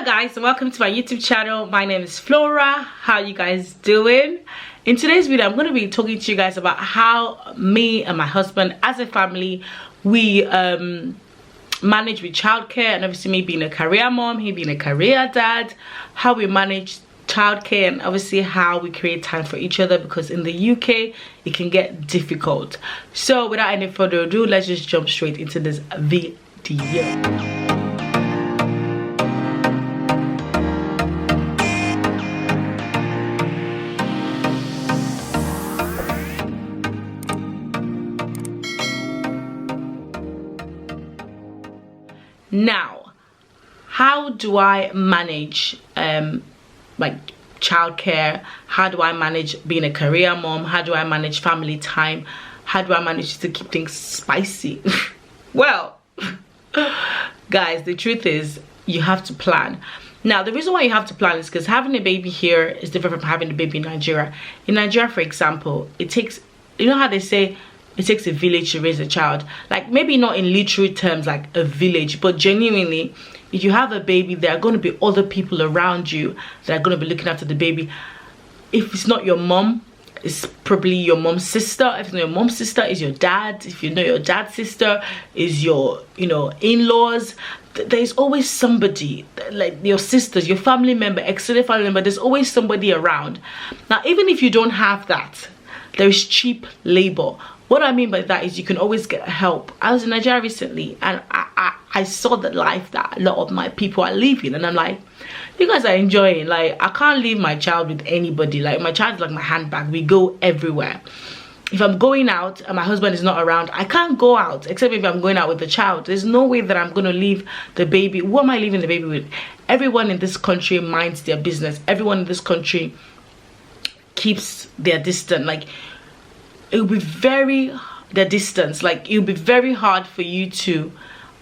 Hello guys, and welcome to my YouTube channel. My name is Flora. How you guys doing? In today's video, I'm going to be talking to you guys about how me and my husband as a family, we manage with childcare, and obviously me being a career mom, he being a career dad, how we manage childcare, and obviously how we create time for each other, because in the UK it can get difficult. So without any further ado, let's just jump straight into this video. Now, how do I manage like childcare? How do I manage being a career mom? How do I manage family time? How do I manage to keep things spicy? Well, guys, the truth is you have to plan. Now, the reason why you have to plan is because having a baby here is different from having a baby in Nigeria. In Nigeria, for example, it takes, you know how they say it takes a village to raise a child, like maybe not in literal terms like a village, but genuinely, if you have a baby, there are going to be other people around you that are going to be looking after the baby. If it's not your mom, it's probably your mom's sister. If it's not your mom's sister, it's your dad. If you know your dad's sister, is your in-laws. There's always somebody, like your sisters, your family member, extended family member. There's always somebody around. Now, even if you don't have that, there is cheap labor. What I mean by that is you can always get help. I was in Nigeria recently, and I saw the life that a lot of my people are living, and I'm like, you guys are enjoying. Like, I can't leave my child with anybody. Like, my child is like my handbag. We go everywhere. If I'm going out and my husband is not around, I can't go out except if I'm going out with the child. There's no way that I'm going to leave the baby. Who am I leaving the baby with? Everyone in this country minds their business. Everyone in this country keeps their distance. Like, it will be the distance, like it will be very hard for you to,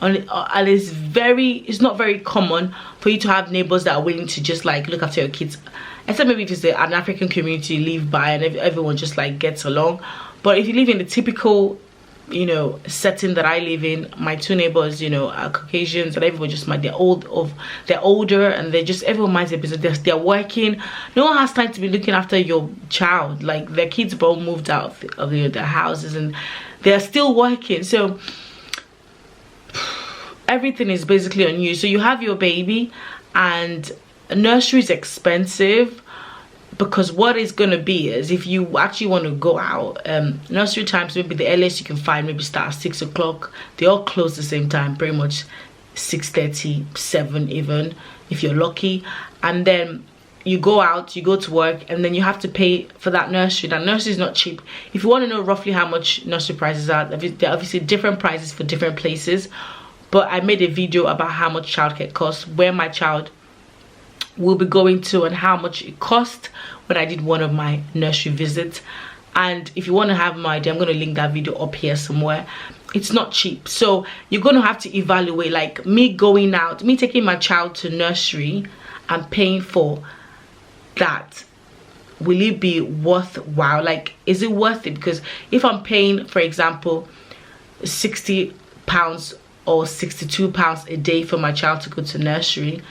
and it's not very common for you to have neighbors that are willing to just like look after your kids, except maybe if it's an African community you live by and everyone just like gets along. But if you live in the typical setting that I live in, my two neighbors are Caucasians, and everyone just they're older, and everyone minds their business. They're working. No one has time to be looking after your child. Like, their kids both moved out of their houses and they're still working, so everything is basically on you. So you have your baby, and nursery is expensive, because what it's gonna be is, if you actually want to go out, nursery times, maybe the earliest you can find maybe start at 6 o'clock. They all close the same time, pretty much 6:30, 7 even, if you're lucky. And then you go out, you go to work, and then you have to pay for that nursery. That nursery is not cheap. If you want to know roughly how much nursery prices are, there are obviously different prices for different places, but I made a video about how much childcare costs, where my child will be going to, and how much it cost when I did one of my nursery visits. And if you want to have my idea, I'm going to link that video up here somewhere. It's not cheap, so you're going to have to evaluate, like me going out, me taking my child to nursery and paying for that. Will it be worthwhile? Like, is it worth it? Because if I'm paying, for example, £60 or £62 a day for my child to go to nursery,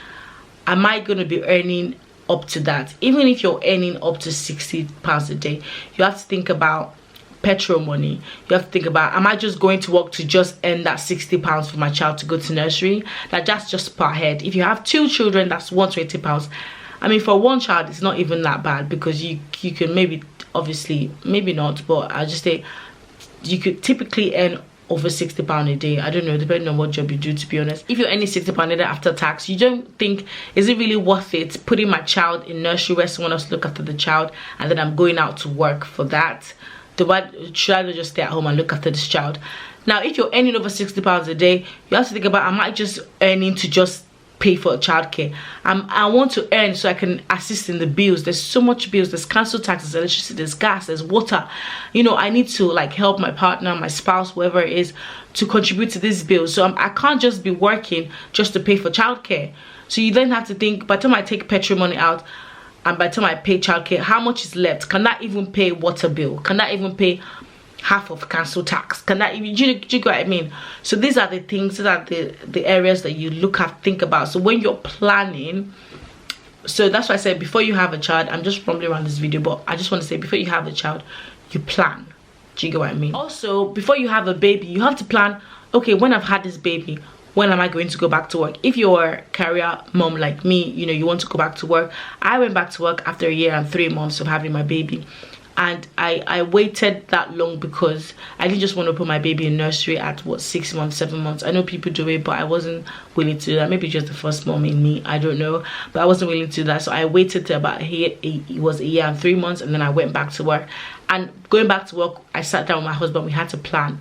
am I going to be earning up to that? Even if you're earning up to £60 a day, you have to think about petrol money. You have to think about, am I just going to work to just earn that £60 for my child to go to nursery? That's just per head. If you have 2 children, that's £120. I mean, for one child, it's not even that bad, because you can maybe, obviously, maybe not, but I'll just say you could typically earn over £60 a day. I don't know, depending on what job you do, to be honest. If you're earning £60 a day after tax, you don't think, is it really worth it putting my child in nursery where someone else look after the child, and then I'm going out to work for that? Should I just stay at home and look after this child? Now, if you're earning over £60 a day, you have to think about, am I just earning to just pay for childcare? I want to earn so I can assist in the bills. There's so much bills. There's council taxes, electricity, there's gas, there's water. I need to like help my partner, my spouse, whoever it is, to contribute to these bills. So I can't just be working just to pay for childcare. So you then have to think, by the time I take petrol money out, and by the time I pay childcare, how much is left? Can that even pay water bill? Can that even pay half of council tax. Can that, do you get what I mean? So these are the things, these are the areas that you look at, think about. So when you're planning, so that's why I said before you have a child, I'm just rumbling around this video, but I just want to say before you have a child, you plan. Do you get what I mean? Also, before you have a baby, you have to plan, okay, when I've had this baby, when am I going to go back to work? If you're a career mom like me, you know, you want to go back to work. I went back to work after a year and 3 months of having my baby. And I waited that long because I didn't just want to put my baby in nursery at what, 6 months, 7 months. I know people do it, but I wasn't willing to do that. Maybe just the first mom in me, I don't know, but I wasn't willing to do that. So I waited till about it was a year and 3 months, and then I went back to work. And going back to work, I sat down with my husband. We had to plan.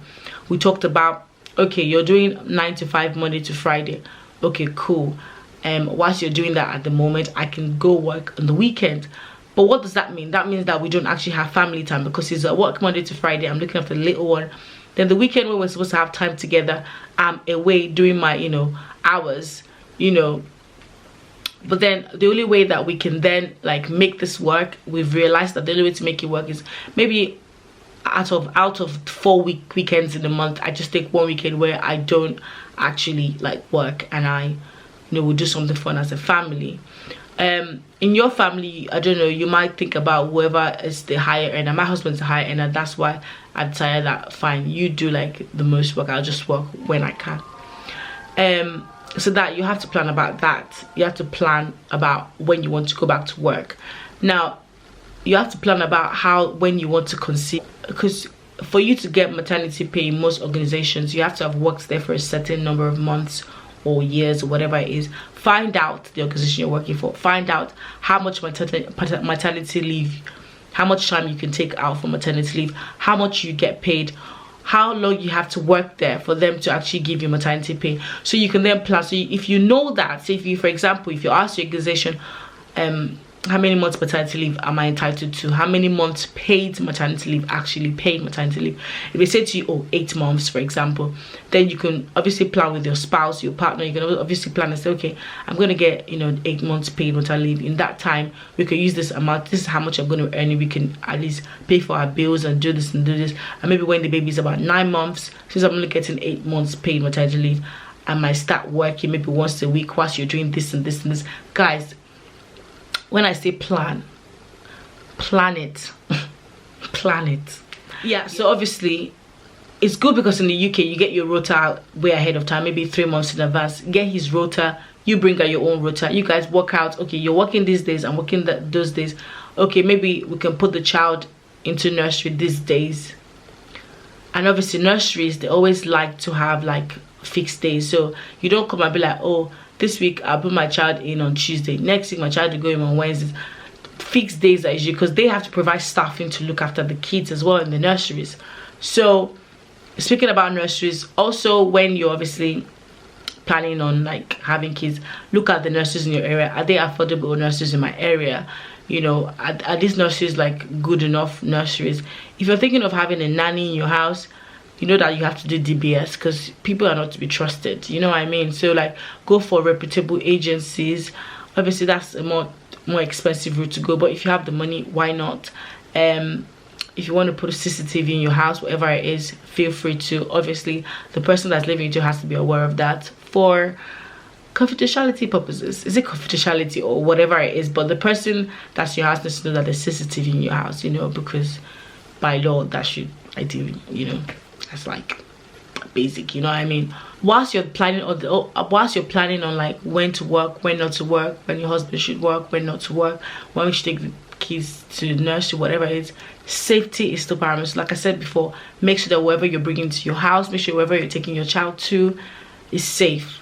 We talked about, okay, you're doing 9 to 5 Monday to Friday. Okay, cool. Whilst you're doing that at the moment, I can go work on the weekend. But what does that mean? That means that we don't actually have family time, because he's at work Monday to Friday. I'm looking after the little one. Then the weekend when we're supposed to have time together, I'm away doing my, you know, hours, you know. But then the only way that we can then like make this work, we've realized that the only way to make it work is maybe out of 4 weekends in a month, I just take 1 weekend where I don't actually like work, and I, you know, we'll do something fun as a family. In your family, I don't know, you might think about whoever is the higher earner. My husband's the higher earner. That's why I decided that fine, you do like the most work, I'll just work when I can. So that you have to plan about that. You have to plan about when you want to go back to work. Now you have to plan about when you want to conceive, because for you to get maternity pay in most organizations, you have to have worked there for a certain number of months or years or whatever it is. Find out the organization you're working for. Find out how much maternity leave, how much time you can take out for maternity leave, how much you get paid, how long you have to work there for them to actually give you maternity pay. So you can then plan. So if you know that, so if you, for example, if you ask your organization, how many months maternity leave am I entitled to? How many months paid maternity leave, actually paid maternity leave? If they say to you, oh, 8 months, for example, then you can obviously plan with your spouse, your partner. You can obviously plan and say, okay, I'm going to get, you know, 8 months paid maternity leave. In that time, we can use this amount. This is how much I'm going to earn. We can at least pay for our bills and do this and do this. And maybe when the baby is about 9 months, since I'm only getting 8 months paid maternity leave, I might start working maybe once a week whilst you're doing this and this and this. Guys, when I say plan it. Plan it. Yeah, so obviously it's good because in the UK you get your rota out way ahead of time, maybe 3 months in advance. Get his rota, you bring out your own rota, you guys work out, okay, you're working these days, I'm working those days. Okay, maybe we can put the child into nursery these days. And obviously nurseries, they always like to have like fixed days, so you don't come and be like, oh, this week I'll put my child in on Tuesday, next week my child will go in on Wednesdays. Fixed days are usually, because they have to provide staffing to look after the kids as well in the nurseries. So speaking about nurseries, also when you're obviously planning on like having kids, look at the nurseries in your area. Are they affordable nurseries in my area? You know, are these nurseries like good enough nurseries? If you're thinking of having a nanny in your house, you know that you have to do DBS, because people are not to be trusted, you know what I mean? So like, go for reputable agencies. Obviously that's a more expensive route to go, but if you have the money, why not? If you want to put a CCTV in your house, whatever it is, feel free to. Obviously the person that's living with you has to be aware of that for confidentiality purposes. Is it confidentiality or whatever it is? But the person that's in your house needs to know that there's CCTV in your house, you know, because by law that should ideally, you know, that's like basic, you know what I mean? Whilst you're planning on like when to work, when not to work, when your husband should work, when not to work, when we should take the kids to nursery, whatever it is, safety is still paramount. So like I said before, make sure that wherever you're bringing to your house, make sure wherever you're taking your child to is safe.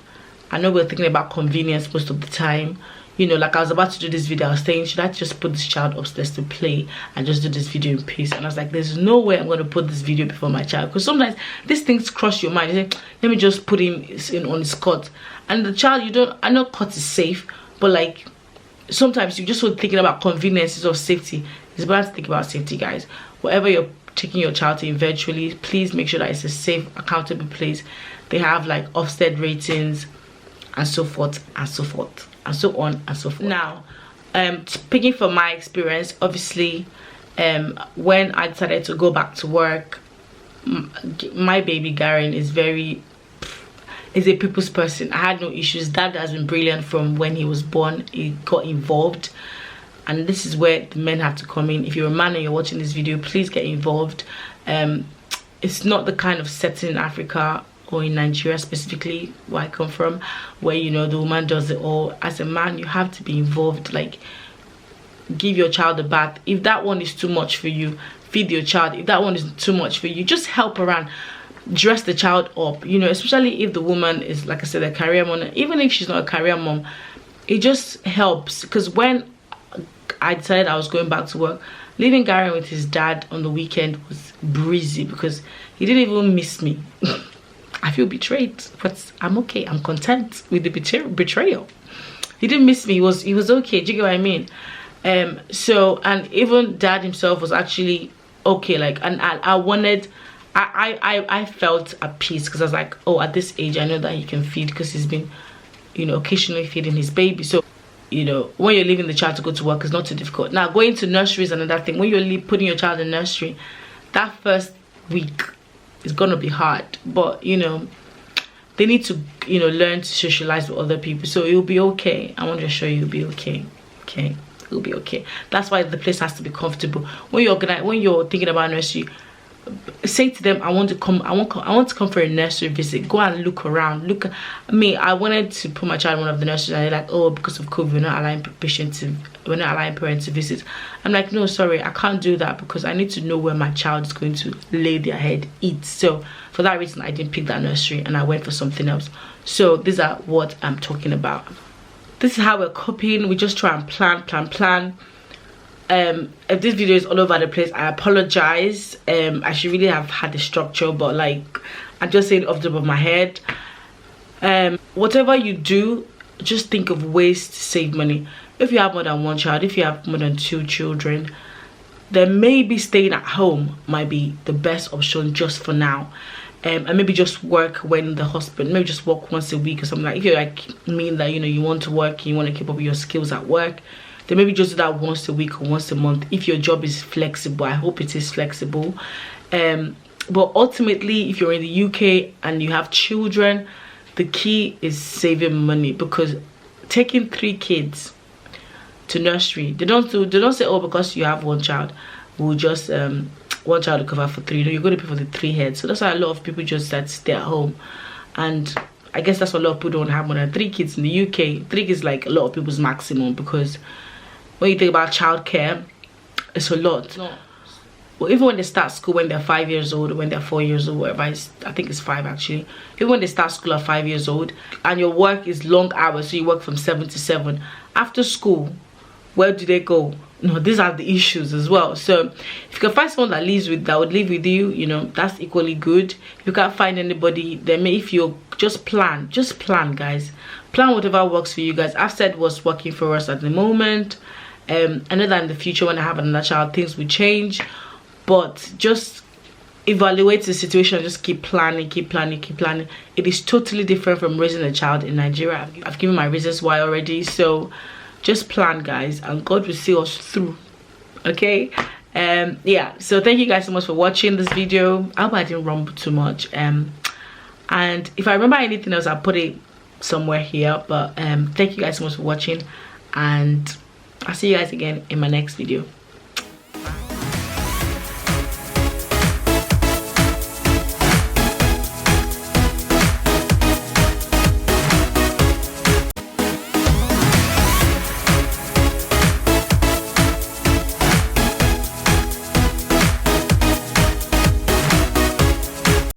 I know we're thinking about convenience most of the time. You know, like I was about to do this video, I was saying, should I just put this child upstairs to play and just do this video in peace? And I was like, there's no way I'm going to put this video before my child, because sometimes these things cross your mind. You say, let me just put him in on his cot, and the child, you don't, I know cot is safe, but like sometimes you just want thinking about conveniences of safety. It's better to think about safety, guys. Whatever you're taking your child to eventually, please make sure that it's a safe, accountable place. They have like Ofsted ratings and so forth and so forth and so on and so forth. Now, speaking from my experience, obviously when I decided to go back to work, my baby Garen is a people's person. I had no issues. Dad has been brilliant from when he was born. He got involved, and this is where the men have to come in. If you're a man and you're watching this video, please get involved. It's not the kind of setting in Africa or in Nigeria specifically, where I come from, where, you know, the woman does it all. As a man, you have to be involved. Like, give your child a bath. If that one is too much for you, feed your child. If that one is too much for you, just help around. Dress the child up, you know, especially if the woman is, like I said, a career mom. Even if she's not a career mom, it just helps. Because when I decided I was going back to work, leaving Gary with his dad on the weekend was breezy, because he didn't even miss me. I feel betrayed, but I'm okay. I'm content with the betrayal. He didn't miss me. He was okay. Do you get what I mean? So, and even dad himself was actually okay. Like, and I felt at peace, because I was like, oh, at this age I know that he can feed, because he's been, you know, occasionally feeding his baby. So, you know, when you're leaving the child to go to work, it's not too difficult. Now, going to nursery is another thing. When you're putting your child in nursery, that first week is gonna be hard, but you know, they need to, you know, learn to socialize with other people. So it'll be okay. I want to show you it'll be okay. Okay, it'll be okay. That's why the place has to be comfortable. When you're thinking about nursery, say to them, I want to come for a nursery visit. Go and look around. Look, I wanted to put my child in one of the nurseries, and they're like, oh, because of COVID, we're not allowing parents to visit. I'm like, no, sorry, I can't do that, because I need to know where my child is going to lay their head, eat. So for that reason, I didn't pick that nursery, and I went for something else. So these are what I'm talking about. This is how we're coping. We just try and plan. If this video is all over the place, I apologize. I should really have had a structure, but like, I'm just saying off the top of my head. Whatever you do, just think of ways to save money. If you have more than one child, if you have more than 2 children, then maybe staying at home might be the best option just for now. And maybe just work when the hospital, maybe just work once a week or something. Like, if you're like me, that, you know, you want to work, you want to keep up with your skills at work, then maybe just do that once a week or once a month. If your job is flexible, I hope it is flexible. But ultimately, if you're in the UK and you have children, the key is saving money, because taking 3 kids to nursery, they don't say, oh, because you have 1 child, we'll just one child to cover for 3. You know, you're going to pay for the 3 heads. So that's why a lot of people just stay at home. And I guess that's why a lot of people don't have more than 3 kids in the UK. 3 kids is like a lot of people's maximum, because when you think about childcare, it's a lot. No. Well, even when they start school, when they're 5 years old, or when they're 4 years old, whatever, I think it's 5 actually. Even when they start school at 5 years old, and your work is long hours, so you work from 7 to 7. After school, where do they go? No, these are the issues as well. So if you can find someone that would live with you, you know, that's equally good. If you can't find anybody, then if you just plan, guys. Plan whatever works for you guys. I've said what's working for us at the moment. I know that in the future, when I have another child, things will change, but just evaluate the situation. Just keep planning. It is totally different from raising a child in Nigeria. I've given my reasons why already, so just plan, guys, and God will see us through. Okay, yeah, so thank you guys so much for watching this video. I hope I didn't rumble too much, and if I remember anything else, I'll put it somewhere here. But thank you guys so much for watching, and I'll see you guys again in my next video.